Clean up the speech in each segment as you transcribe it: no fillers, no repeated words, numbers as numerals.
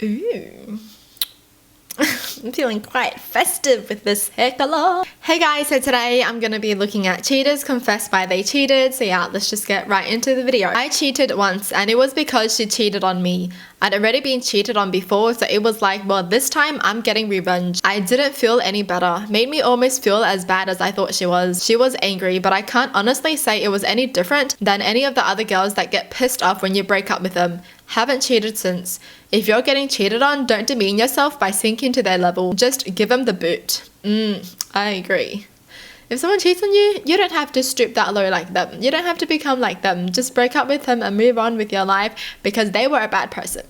Ooh. I'm feeling quite festive with this hair color. Hey guys, so today I'm gonna be looking at cheaters confessed why they cheated. So yeah, let's just get right into the video. I cheated once and it was because she cheated on me. I'd already been cheated on before, so it was like, well, this time I'm getting revenge. I didn't feel any better. Made me almost feel as bad as I thought she was. She was angry, but I can't honestly say it was any different than any of the other girls that get pissed off when you break up with them. Haven't cheated since. If you're getting cheated on, don't demean yourself by sinking to their level. Just give them the boot. I agree. If someone cheats on you, you don't have to stoop that low like them. You don't have to become like them. Just break up with them and move on with your life because they were a bad person.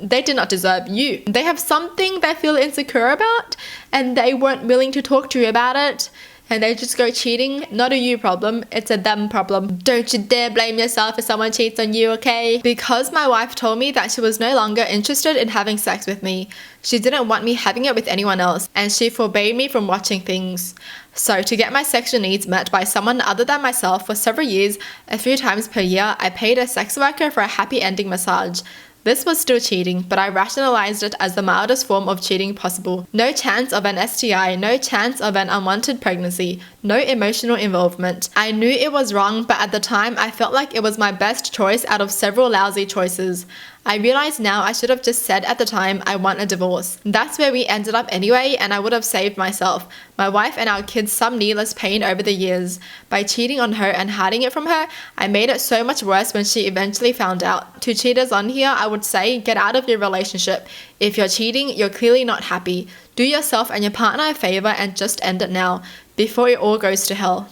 They did not deserve you. They have something they feel insecure about and they weren't willing to talk to you about it. And they just go cheating. Not a you problem, it's a them problem. Don't you dare blame yourself if someone cheats on you, okay? Because my wife told me that she was no longer interested in having sex with me. She didn't want me having it with anyone else, and she forbade me from watching things. So to get my sexual needs met by someone other than myself for several years, a few times per year, I paid a sex worker for a happy ending massage. This was still cheating, but I rationalized it as the mildest form of cheating possible. No chance of an STI, no chance of an unwanted pregnancy, no emotional involvement. I knew it was wrong, but at the time I felt like it was my best choice out of several lousy choices. I realize now I should have just said at the time I want a divorce. That's where we ended up anyway, and I would have saved myself, my wife and our kids some needless pain over the years. By cheating on her and hiding it from her, I made it so much worse when she eventually found out. To cheaters on here, I would say get out of your relationship. If you're cheating, you're clearly not happy. Do yourself and your partner a favor and just end it now, before it all goes to hell.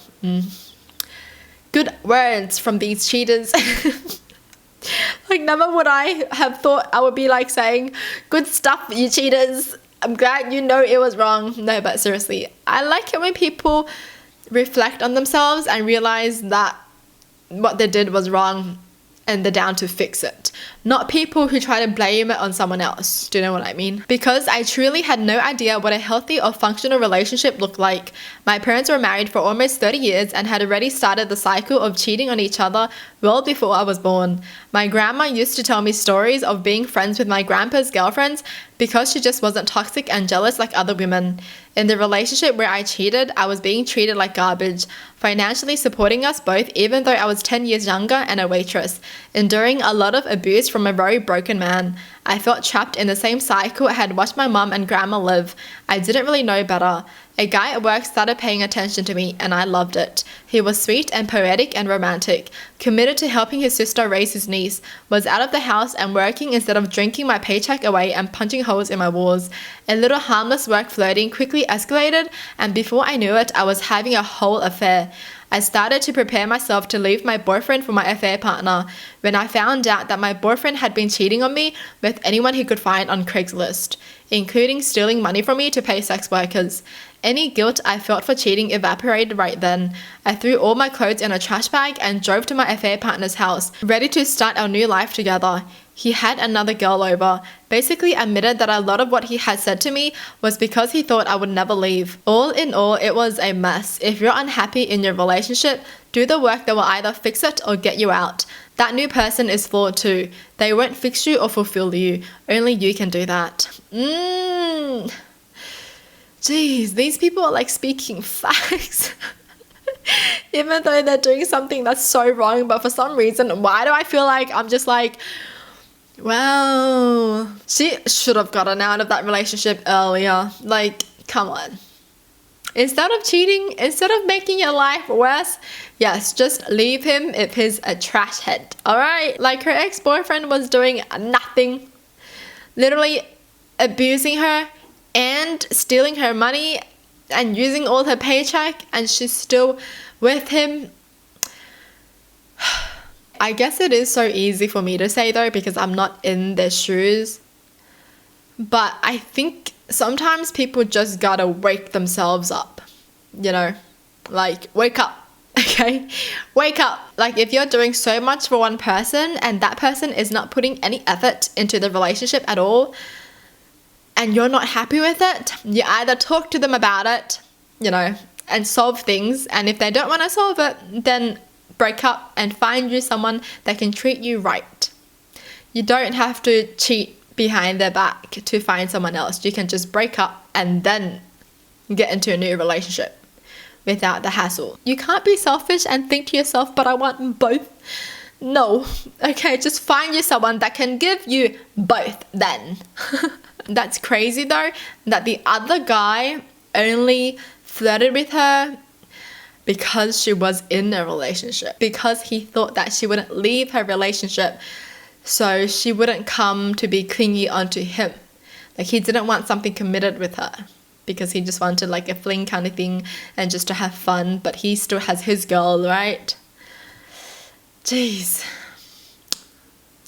Good words from these cheaters. Like, never would I have thought I would be like saying, good stuff, you cheaters. I'm glad you know it was wrong. No, but seriously, I like it when people reflect on themselves and realize that what they did was wrong and they're down to fix it. Not people who try to blame it on someone else. Do you know what I mean? Because I truly had no idea what a healthy or functional relationship looked like. My parents were married for almost 30 years and had already started the cycle of cheating on each other well before I was born. My grandma used to tell me stories of being friends with my grandpa's girlfriends because she just wasn't toxic and jealous like other women. In the relationship where I cheated, I was being treated like garbage, financially supporting us both even though I was 10 years younger and a waitress, enduring a lot of abuse from a very broken man. I felt trapped in the same cycle I had watched my mum and grandma live. I didn't really know better. A guy at work started paying attention to me and I loved it. He was sweet and poetic and romantic, committed to helping his sister raise his niece, was out of the house and working instead of drinking my paycheck away and punching holes in my walls. A little harmless work flirting quickly escalated, and before I knew it, I was having a whole affair. I started to prepare myself to leave my boyfriend for my affair partner when I found out that my boyfriend had been cheating on me with anyone he could find on Craigslist, including stealing money from me to pay sex workers. Any guilt I felt for cheating evaporated right then. I threw all my clothes in a trash bag and drove to my affair partner's house, ready to start our new life together. He had another girl over, basically admitted that a lot of what he had said to me was because he thought I would never leave. All in all, it was a mess. If you're unhappy in your relationship, do the work that will either fix it or get you out. That new person is flawed too. They won't fix you or fulfill you. Only you can do that. Jeez, these people are like speaking facts. Even though they're doing something that's so wrong, but for some reason, why do I feel like I'm just like, well, she should have gotten out of that relationship earlier. Like, come on. Instead of cheating, instead of making your life worse, yes, just leave him if he's a trash head. Alright? Like, her ex-boyfriend was doing nothing. Literally abusing her and stealing her money and using all her paycheck, and she's still with him. I guess it is so easy for me to say though because I'm not in their shoes, but I think sometimes people just gotta wake themselves up, you know, like wake up. Okay, wake up. Like, if you're doing so much for one person and that person is not putting any effort into the relationship at all, and you're not happy with it, you either talk to them about it, you know, and solve things. And if they don't want to solve it, then break up and find you someone that can treat you right. You don't have to cheat behind their back to find someone else. You can just break up and then get into a new relationship without the hassle. You can't be selfish and think to yourself, but I want both. No. Okay, just find you someone that can give you both then. That's crazy though, that the other guy only flirted with her because she was in a relationship, because he thought that she wouldn't leave her relationship, so she wouldn't come to be clingy onto him. Like, he didn't want something committed with her because he just wanted like a fling kind of thing and just to have fun, but he still has his girl, right? Jeez.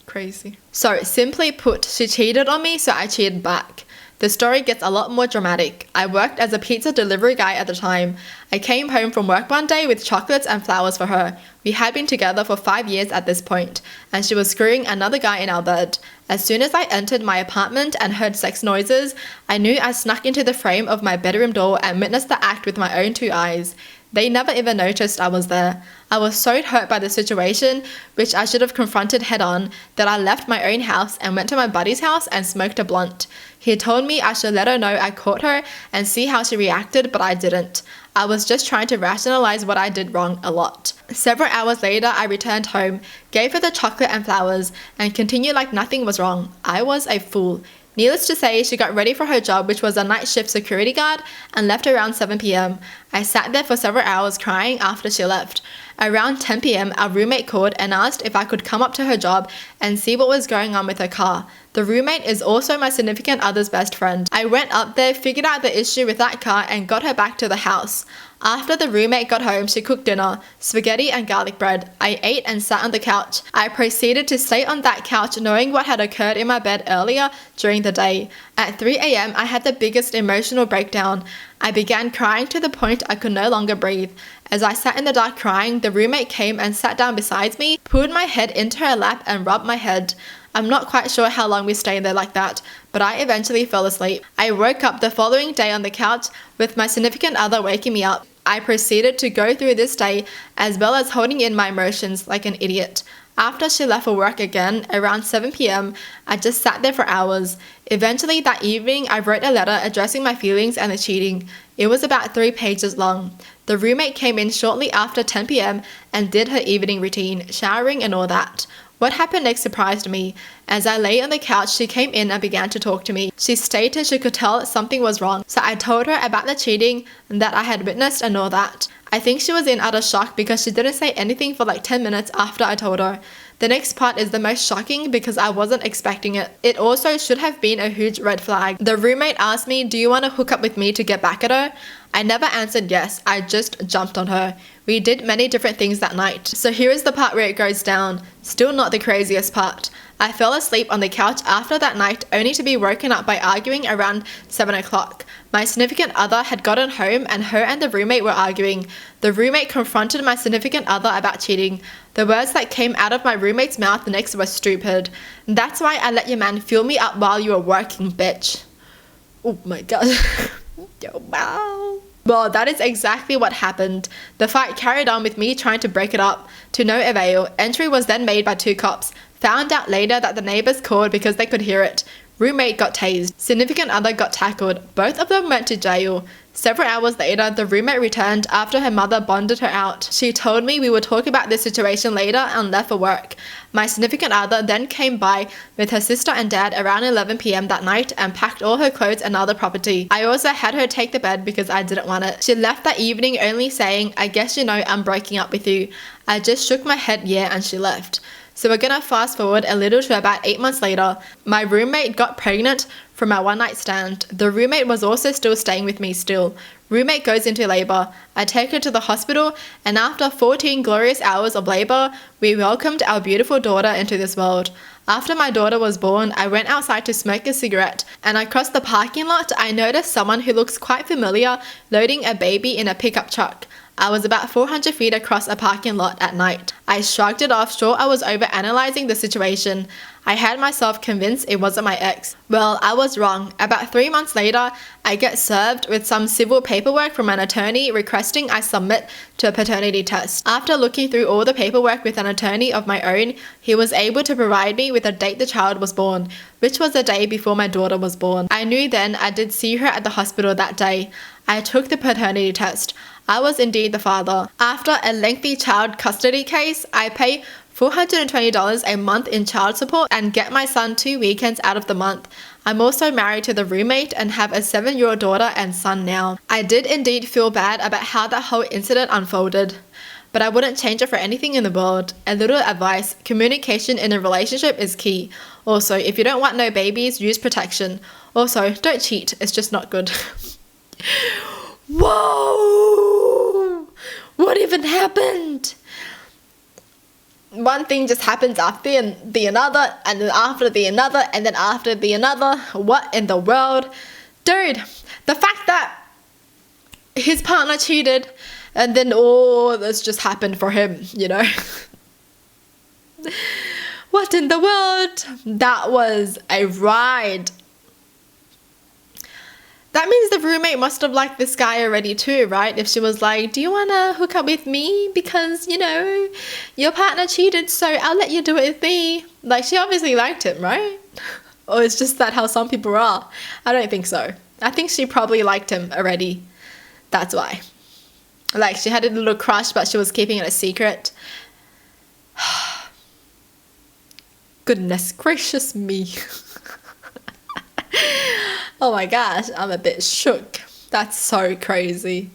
Crazy. So simply put, she cheated on me, so I cheated back. The story gets a lot more dramatic. I worked as a pizza delivery guy at the time. I came home from work one day with chocolates and flowers for her. We had been together for 5 years at this point, and she was screwing another guy in our bed. As soon as I entered my apartment and heard sex noises, I knew I snuck into the frame of my bedroom door and witnessed the act with my own 2 eyes. They never even noticed I was there. I was so hurt by the situation, which I should have confronted head on, that I left my own house and went to my buddy's house and smoked a blunt. He told me I should let her know I caught her and see how she reacted, but I didn't. I was just trying to rationalize what I did wrong a lot. Several hours later, I returned home, gave her the chocolate and flowers, and continued like nothing was wrong. I was a fool. Needless to say, she got ready for her job, which was a night shift security guard, and left around 7 p.m. I sat there for several hours crying after she left. Around 10 p.m, our roommate called and asked if I could come up to her job and see what was going on with her car. The roommate is also my significant other's best friend. I went up there, figured out the issue with that car, and got her back to the house. After the roommate got home, she cooked dinner, spaghetti and garlic bread. I ate and sat on the couch. I proceeded to stay on that couch knowing what had occurred in my bed earlier during the day. At 3 a.m, I had the biggest emotional breakdown. I began crying to the point I could no longer breathe. As I sat in the dark crying, the roommate came and sat down beside me, pulled my head into her lap and rubbed my head. I'm not quite sure how long we stayed there like that, but I eventually fell asleep. I woke up the following day on the couch with my significant other waking me up. I proceeded to go through this day as well as holding in my emotions like an idiot. After she left for work again, around 7 p.m, I just sat there for hours. Eventually that evening, I wrote a letter addressing my feelings and the cheating. It was about 3 pages long. The roommate came in shortly after 10 p.m. and did her evening routine, showering and all that. What happened next surprised me. As I lay on the couch, she came in and began to talk to me. She stated she could tell something was wrong, so I told her about the cheating that I had witnessed and all that. I think she was in utter shock because she didn't say anything for like 10 minutes after I told her. The next part is the most shocking because I wasn't expecting it. It also should have been a huge red flag. The roommate asked me, "Do you want to hook up with me to get back at her?" I never answered yes, I just jumped on her. We did many different things that night. So here is the part where it goes down. Still not the craziest part. I fell asleep on the couch after that night only to be woken up by arguing around 7 o'clock. My significant other had gotten home and her and the roommate were arguing. The roommate confronted my significant other about cheating. The words that came out of my roommate's mouth next were stupid. "That's why I let your man fill me up while you were working, bitch." Oh my god. Yo, wow. Well, that is exactly what happened. The fight carried on with me trying to break it up. To no avail. Entry was then made by 2 cops. Found out later that the neighbors called because they could hear it. Roommate got tased. Significant other got tackled. Both of them went to jail. Several hours later, the roommate returned after her mother bonded her out. She told me we would talk about this situation later and left for work. My significant other then came by with her sister and dad around 11 p.m. that night and packed all her clothes and other property. I also had her take the bed because I didn't want it. She left that evening only saying, "I guess you know I'm breaking up with you." I just shook my head yeah, and she left. So we're gonna fast forward a little to about 8 months later. My roommate got pregnant from our one night stand. The roommate was also still staying with me still. Roommate goes into labor. I take her to the hospital, and after 14 glorious hours of labor, we welcomed our beautiful daughter into this world. After my daughter was born, I went outside to smoke a cigarette, and across the parking lot, I noticed someone who looks quite familiar loading a baby in a pickup truck. I was about 400 feet across a parking lot at night. I shrugged it off, sure I was overanalyzing the situation. I had myself convinced it wasn't my ex. Well, I was wrong. About 3 months later, I get served with some civil paperwork from an attorney requesting I submit to a paternity test. After looking through all the paperwork with an attorney of my own, he was able to provide me with a date the child was born, which was the day before my daughter was born. I knew then I did see her at the hospital that day. I took the paternity test. I was indeed the father. After a lengthy child custody case, I pay $420 a month in child support and get my son 2 weekends out of the month. I'm also married to the roommate and have a 7-year-old daughter and son now. I did indeed feel bad about how that whole incident unfolded, but I wouldn't change it for anything in the world. A little advice: communication in a relationship is key. Also, if you don't want no babies, use protection. Also, don't cheat, it's just not good. Whoa! What even happened? One thing just happens after the another, and then after the another, and then after the another. What in the world? Dude, the fact that his partner cheated and then all this just happened for him, you know? What in the world? That was a ride. That means the roommate must have liked this guy already too, right? If she was like, do you want to hook up with me? Because, you know, your partner cheated, so I'll let you do it with me. Like, she obviously liked him, right? Or it's just that how some people are? I don't think so. I think she probably liked him already. That's why. Like, she had a little crush, but she was keeping it a secret. Goodness gracious me. Oh my gosh, I'm a bit shook. That's so crazy.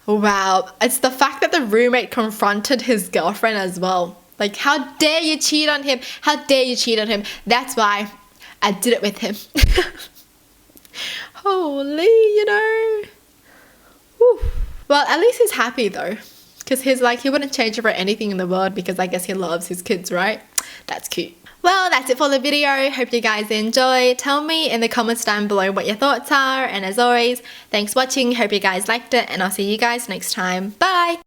Wow, it's the fact that the roommate confronted his girlfriend as well. Like, how dare you cheat on him? How dare you cheat on him? That's why I did it with him. Holy, you know. Whew. Well, at least he's happy though. Because he's like, he wouldn't change it for anything in the world because I guess he loves his kids, right? That's cute. Well, that's it for the video. Hope you guys enjoy. Tell me in the comments down below what your thoughts are. And as always, thanks for watching. Hope you guys liked it. And I'll see you guys next time. Bye!